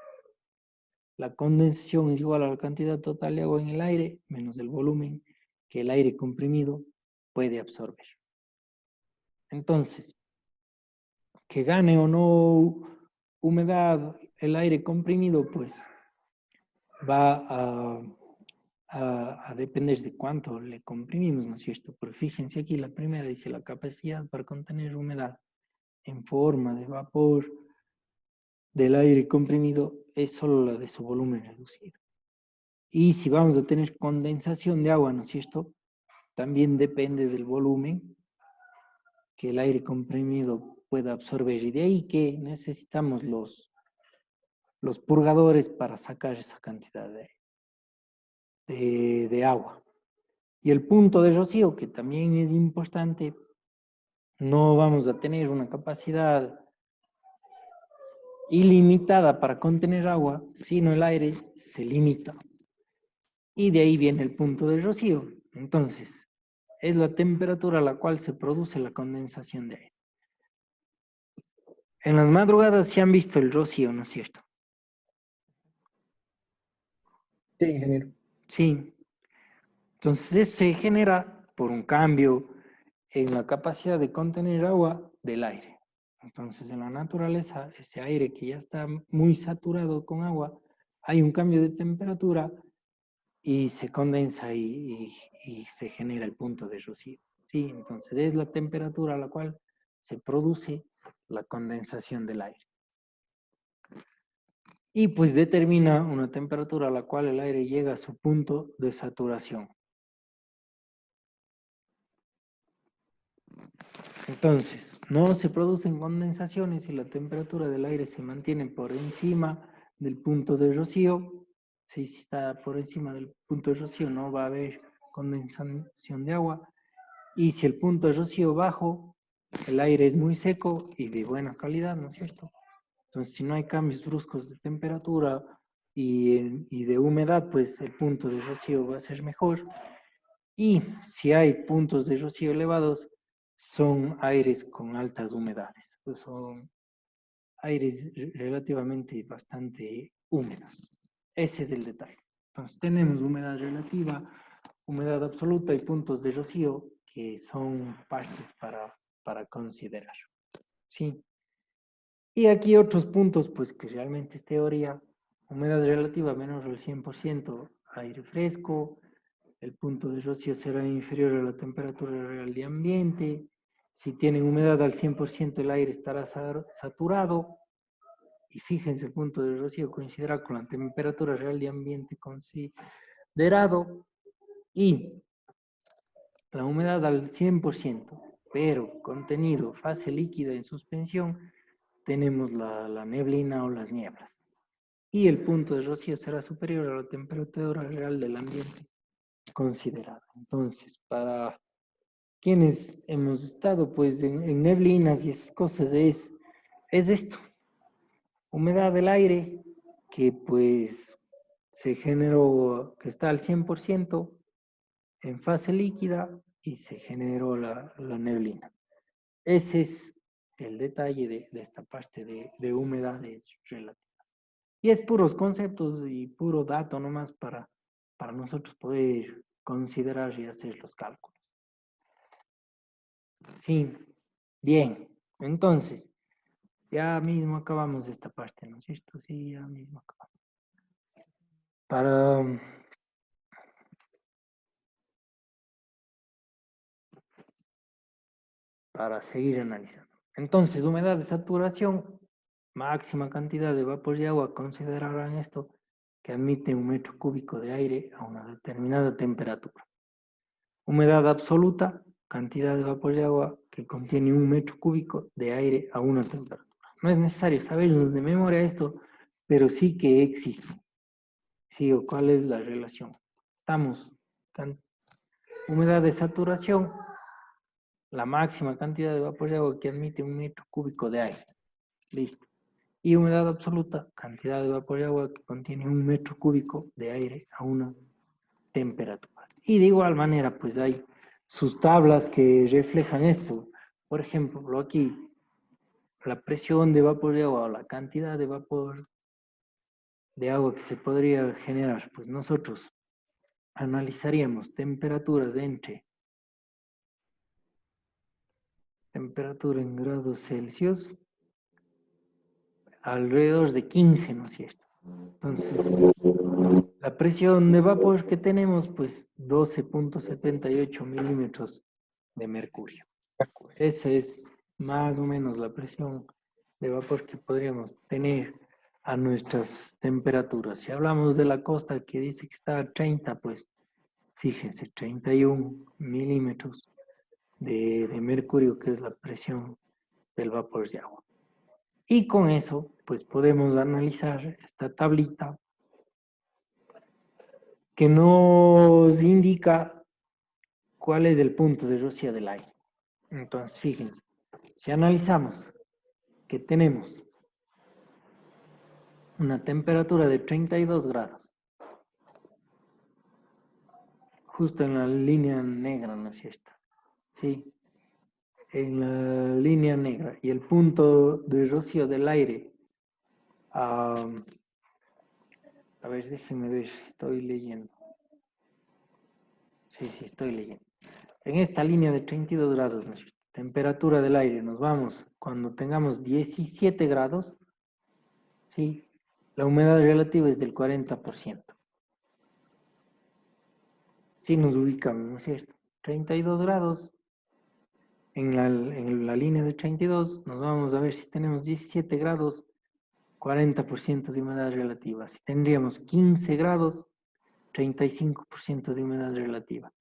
La condensación es igual a la cantidad total de agua en el aire menos el volumen que el aire comprimido puede absorber. Entonces, que gane o no humedad el aire comprimido, pues va a depender de cuánto le comprimimos, ¿no es cierto? Pero fíjense aquí, la primera dice la capacidad para contener humedad en forma de vapor del aire comprimido es solo la de su volumen reducido. Y si vamos a tener condensación de agua, ¿no es cierto? También depende del volumen que el aire comprimido pueda absorber. Y de ahí que necesitamos los purgadores para sacar esa cantidad de agua. Y el punto de rocío, que también es importante, no vamos a tener una capacidad ilimitada para contener agua, sino el aire se limita. Y de ahí viene el punto de rocío. Entonces, es la temperatura a la cual se produce la condensación de aire. En las madrugadas se han visto el rocío, ¿no es cierto? Sí, ingeniero. Sí. Entonces, eso se genera por un cambio en la capacidad de contener agua del aire. Entonces, en la naturaleza, ese aire que ya está muy saturado con agua, hay un cambio de temperatura y se condensa y se genera el punto de rocío. Sí, entonces es la temperatura a la cual se produce la condensación del aire. Y pues determina una temperatura a la cual el aire llega a su punto de saturación. Entonces, no se producen condensaciones si la temperatura del aire se mantiene por encima del punto de rocío. Si está por encima del punto de rocío no va a haber condensación de agua. Y si el punto de rocío bajo, el aire es muy seco y de buena calidad, ¿no es cierto? Entonces, si no hay cambios bruscos de temperatura y de humedad, pues el punto de rocío va a ser mejor. Y si hay puntos de rocío elevados, son aires con altas humedades. Pues son aires relativamente bastante húmedos. Ese es el detalle. Entonces, tenemos humedad relativa, humedad absoluta y puntos de rocío que son partes para considerar. Sí. Y aquí otros puntos, pues que realmente es teoría. Humedad relativa menor al 100%, aire fresco. El punto de rocío será inferior a la temperatura real de ambiente. Si tienen humedad al 100%, el aire estará saturado. Y fíjense, el punto de rocío coincidirá con la temperatura real de ambiente considerado. Y la humedad al 100%, pero contenido fase líquida en suspensión, tenemos la neblina o las nieblas. Y el punto de rocío será superior a la temperatura real del ambiente considerada. Entonces, para quienes hemos estado pues en neblinas y esas cosas, es esto. Humedad del aire que pues se generó, que está al 100% en fase líquida y se generó la neblina. Ese es el detalle de esta parte de humedades relativas. Y es puros conceptos y puro dato nomás para nosotros poder considerar y hacer los cálculos. Sí, bien. Entonces, ya mismo acabamos esta parte, ¿no es cierto? Sí, ya mismo acabamos. Para seguir analizando. Entonces, humedad de saturación, máxima cantidad de vapor de agua, considerarán esto, que admite 1 metro cúbico de aire a una determinada temperatura. Humedad absoluta, cantidad de vapor de agua que contiene 1 metro cúbico de aire a una temperatura. No es necesario sabernos de memoria esto, pero sí que existe. Sí, o cuál es la relación. Estamos, humedad de saturación, la máxima cantidad de vapor de agua que admite 1 metro cúbico de aire. Listo. Y humedad absoluta, cantidad de vapor de agua que contiene 1 metro cúbico de aire a una temperatura. Y de igual manera, pues hay sus tablas que reflejan esto. Por ejemplo, aquí, la presión de vapor de agua o la cantidad de vapor de agua que se podría generar, pues nosotros analizaríamos temperaturas entre temperatura en grados Celsius alrededor de 15, ¿no es cierto? Entonces, la presión de vapor que tenemos, pues 12.78 milímetros de mercurio. Esa es más o menos la presión de vapor que podríamos tener a nuestras temperaturas. Si hablamos de la costa que dice que está a 30, pues fíjense, 31 milímetros de mercurio, que es la presión del vapor de agua. Y con eso, pues podemos analizar esta tablita que nos indica cuál es el punto de rocío del aire. Entonces, fíjense, si analizamos que tenemos una temperatura de 32 grados, justo en la línea negra, ¿no es cierto? Sí, en la línea negra. Y el punto de rocío del aire, a ver, déjenme ver si estoy leyendo. Sí, estoy leyendo. En esta línea de 32 grados, ¿no es cierto? Temperatura del aire, nos vamos cuando tengamos 17 grados, ¿sí? La humedad relativa es del 40%. Sí nos ubicamos, ¿no es cierto? 32 grados, en la línea de 32, nos vamos a ver si tenemos 17 grados, 40% de humedad relativa. Si tendríamos 15 grados, 35% de humedad relativa.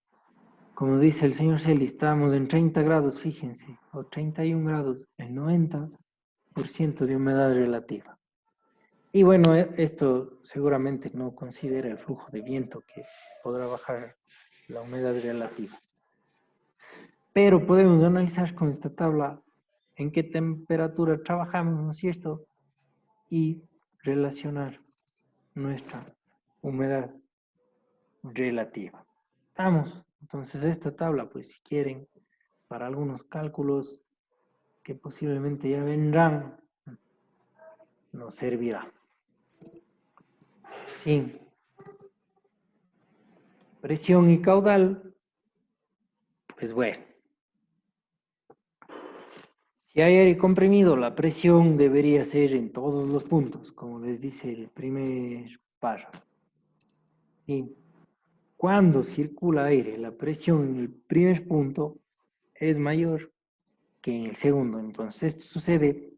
Como dice el señor Celi, estamos en 30 grados, fíjense, o 31 grados, el 90% de humedad relativa. Y bueno, esto seguramente no considera el flujo de viento que podrá bajar la humedad relativa. Pero podemos analizar con esta tabla en qué temperatura trabajamos, ¿no es cierto? Y relacionar nuestra humedad relativa. Estamos. Entonces esta tabla, pues si quieren, para algunos cálculos que posiblemente ya vendrán, nos servirá. Sí. Presión y caudal, pues bueno. Si hay aire comprimido, la presión debería ser en todos los puntos, como les dice el primer párrafo. Y cuando circula aire, la presión en el primer punto es mayor que en el segundo. Entonces, esto sucede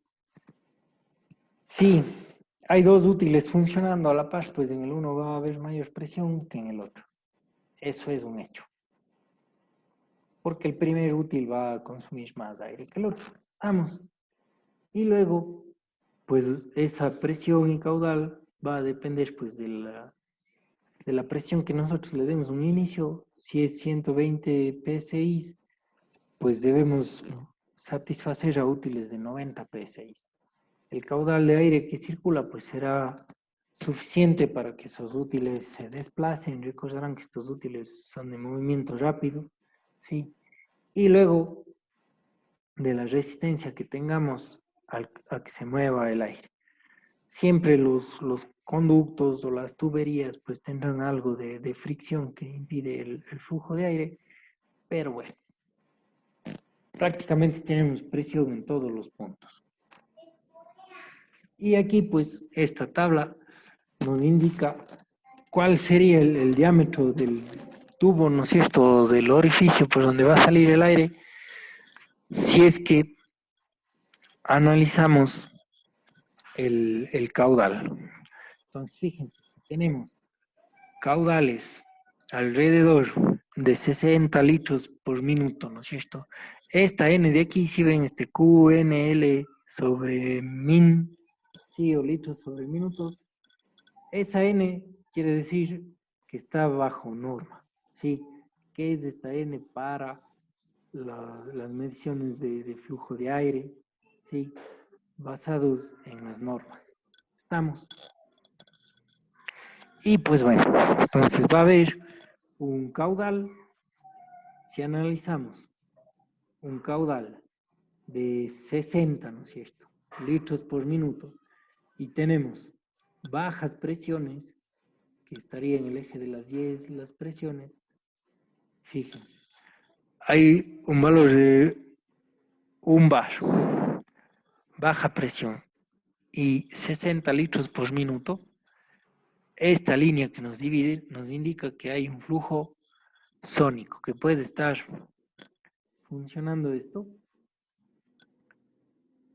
si hay dos útiles funcionando a la par, pues en el uno va a haber mayor presión que en el otro. Eso es un hecho. Porque el primer útil va a consumir más aire que el otro. Vamos. Y luego, pues esa presión y caudal va a depender pues de la presión que nosotros le demos un inicio. Si es 120 psi, pues debemos satisfacer a útiles de 90 psi. El caudal de aire que circula pues será suficiente para que esos útiles se desplacen. Recordarán que estos útiles son de movimiento rápido, ¿sí? Y luego de la resistencia que tengamos a que se mueva el aire. Siempre los conductos o las tuberías pues tendrán algo de fricción que impide el flujo de aire, pero bueno, prácticamente tenemos presión en todos los puntos. Y aquí pues esta tabla nos indica cuál sería el diámetro del tubo, ¿no es cierto?, del orificio por donde va a salir el aire, si es que analizamos el caudal. Entonces, fíjense, si tenemos caudales alrededor de 60 litros por minuto, ¿no es cierto? Esta N de aquí, si ven, QNL sobre min, sí, o litros sobre minutos, esa N quiere decir que está bajo norma, ¿sí? ¿Qué es esta N para las mediciones de flujo de aire, ¿sí? Basados en las normas? ¿Estamos? Y pues bueno, entonces va a haber un caudal, si analizamos un caudal de 60, ¿no es cierto?, litros por minuto, y tenemos bajas presiones, que estaría en el eje de las 10 las presiones, fíjense, hay un valor de 1 bar, baja presión, y 60 litros por minuto. Esta línea que nos divide nos indica que hay un flujo sónico, que puede estar funcionando esto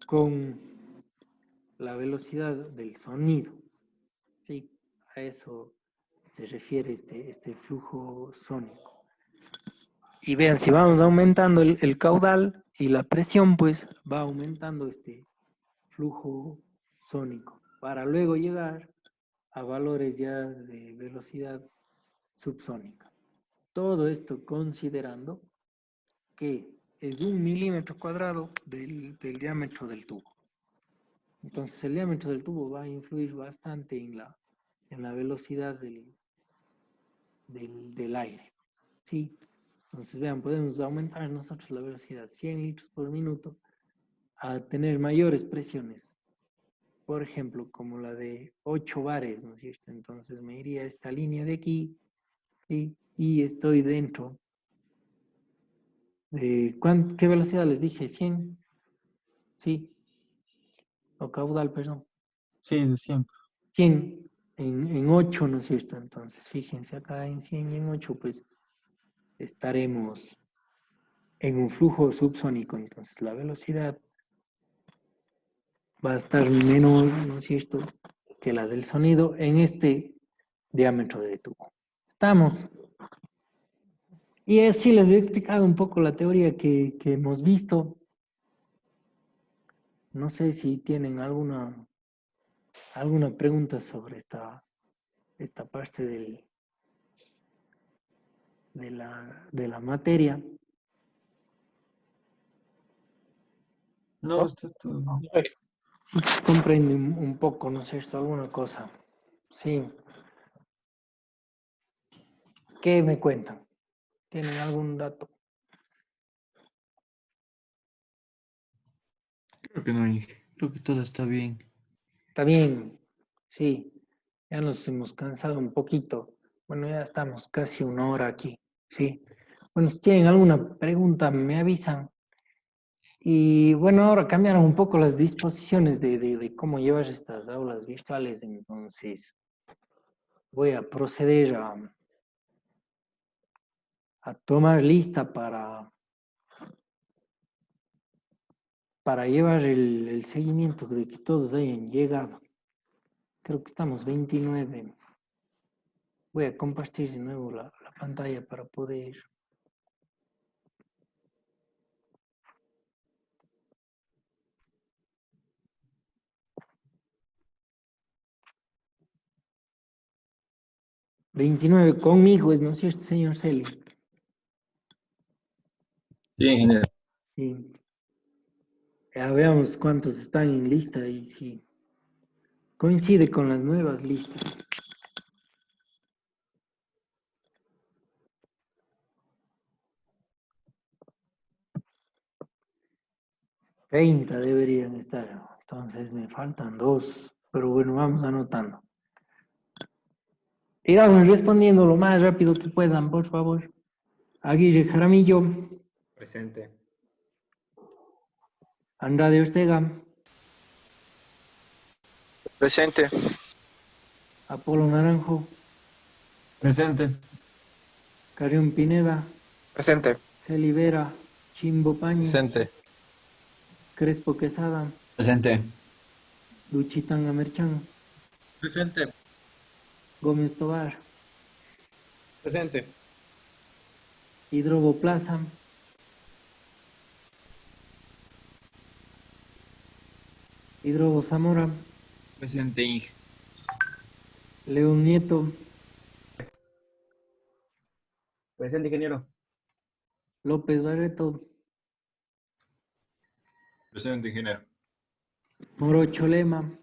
con la velocidad del sonido. Sí, a eso se refiere este flujo sónico. Y vean, si vamos aumentando el caudal y la presión, pues va aumentando este flujo sónico, para luego llegar a valores ya de velocidad subsónica. Todo esto considerando que es 1 milímetro cuadrado del diámetro del tubo. Entonces el diámetro del tubo va a influir bastante en la velocidad del aire. ¿Sí? Entonces vean, podemos aumentar nosotros la velocidad 100 litros por minuto a tener mayores presiones. Por ejemplo, como la de 8 bares, ¿no es cierto? Entonces me iría esta línea de aquí, ¿sí? Y estoy dentro de... ¿qué velocidad les dije? 100, ¿sí? O caudal, perdón. Sí, de siempre. 100 en 8, ¿no es cierto? Entonces, fíjense acá en 100 y en 8, pues estaremos en un flujo subsónico. Entonces, la velocidad va a estar menor, ¿no es cierto?, que la del sonido en este diámetro de tubo. ¿Estamos? Y así les he explicado un poco la teoría que hemos visto. No sé si tienen alguna pregunta sobre esta parte de la materia. No, está todo bien. Comprende un poco, ¿no es cierto?, alguna cosa. Sí. ¿Qué me cuentan? ¿Tienen algún dato? Creo que no, Inge. Creo que todo está bien. Está bien, sí. Ya nos hemos cansado un poquito. Bueno, ya estamos casi 1 hora aquí, sí. Bueno, si tienen alguna pregunta, me avisan. Y bueno, ahora cambiaron un poco las disposiciones de cómo llevar estas aulas virtuales, entonces voy a proceder a tomar lista para llevar el seguimiento de que todos hayan llegado. Creo que estamos 29. Voy a compartir de nuevo la pantalla para poder... ...29 conmigo, ¿no es cierto, señor Celi? Sí, ingeniero. Sí. Ya veamos cuántos están en lista y si coincide con las nuevas listas. ...30 deberían estar, entonces me faltan 2, pero bueno, vamos anotando. Irán respondiendo lo más rápido que puedan, por favor. Aguirre Jaramillo. Presente. Andrade Ortega. Presente. Apolo Naranjo. Presente. Carrión Pineda. Presente. Celi Vera. Chimbo Pañi. Presente. Crespo Quesada. Presente. Luchitán Amerchán. Presente. Gómez Tobar, Presente. Hidrobo Plaza, Hidrobo Zamora, Presente, Inge. León Nieto, Presente, ingeniero. López Barreto, Presente, ingeniero. Morocho Lema,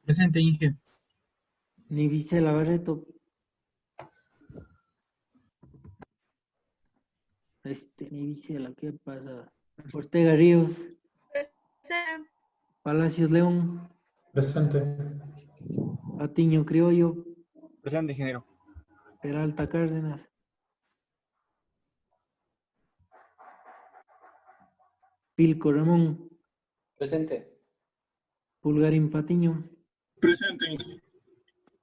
Presente, Inge. Nivicela Barreto, Nivicela, ¿qué pasa? Ortega Ríos, Presente. Palacios León, Presente. Patiño Criollo, Presente, ingeniero. Peralta Cárdenas, Pilco Ramón, Presente. Pulgarín Patiño, Presente, Inge.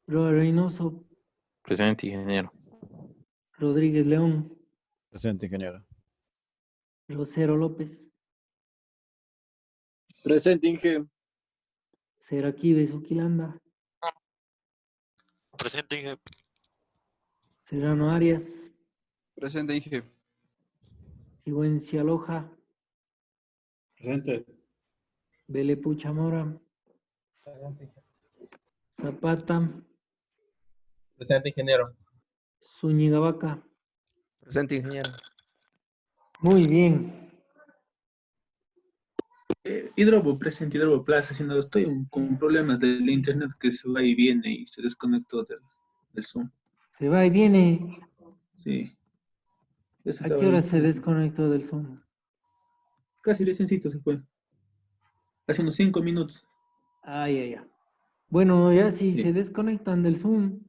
Roa Reynoso, Presente, ingeniero. Rodríguez León, Presente, ingeniero. Rosero López, Presente, Inge. Seraquives Uquilanda, Presente, Inge. Serrano Arias, Presente, Inge. Sigüencia Loja, Presente. Bele Puchamora, Zapata, Presente, ingeniero. Zúñiga Vaca. Presente, ingeniero. Muy bien. Hidrobo presente, Hidrobo Plaza, haciendo, estoy con problemas del internet que se va y viene y se desconectó del Zoom. Se va y viene. Sí. Eso ¿A estaba qué hora ahí. se desconectó del Zoom? Casi reciencito se fue. Hace unos 5 minutos. Ay, ay, ay. Bueno, ya si Sí. se desconectan del Zoom,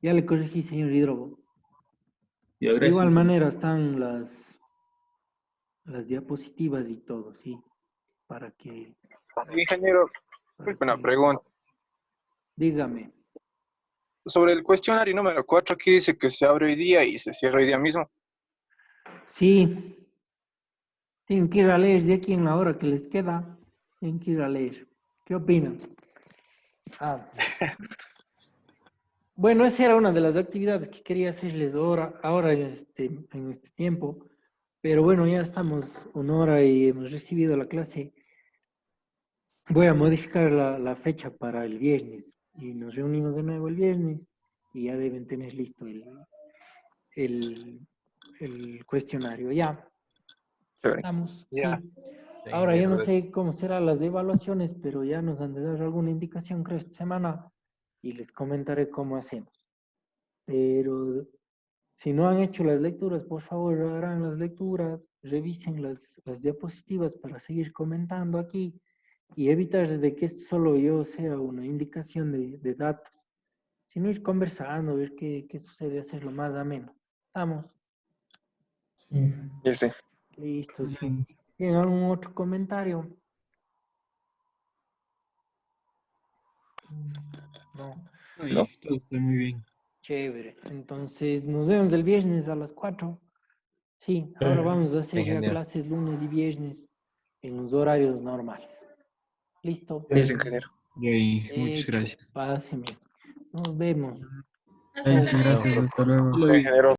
ya le corregí, señor Hidrobo. Ya, De gracias, igual entonces. manera están las diapositivas y todo, ¿sí? Para que... Ingeniero, para buena que- pregunta. Dígame. Sobre el cuestionario número 4, aquí dice que se abre hoy día y se cierra hoy día mismo. Sí. Tienen que ir a leer de aquí en la hora que les queda. Tienen que ir a leer. ¿Qué opinan? Bueno, esa era una de las actividades que quería hacerles ahora en este tiempo. Pero bueno, ya estamos una hora y hemos recibido la clase. Voy a modificar la fecha para el viernes. Y nos reunimos de nuevo el viernes. Y ya deben tener listo el cuestionario. Ya. Chévere. Estamos, Ya. sí. Ahora yo no sé cómo serán las evaluaciones, pero ya nos han de dar alguna indicación, creo, esta semana, y les comentaré cómo hacemos. Pero si no han hecho las lecturas, por favor, hagan las lecturas, revisen las diapositivas para seguir comentando aquí y evitar de que esto solo yo sea una indicación de datos, sino ir conversando, ver qué sucede, hacerlo más ameno. ¿Estamos? Sí. Sí. Listo, sí. ¿Tienen algún otro comentario? No. Ay, No. todo está muy bien. Chévere. Entonces, nos vemos el viernes a las 4. Sí, ahora vamos a hacer ya Ingeniero. clases lunes y viernes en los horarios normales. ¿Listo? Listo, ingeniero. Ya, Inge, muchas Hecho. gracias. Páseme. Nos vemos. Listo, gracias, hasta luego. Ingeniero.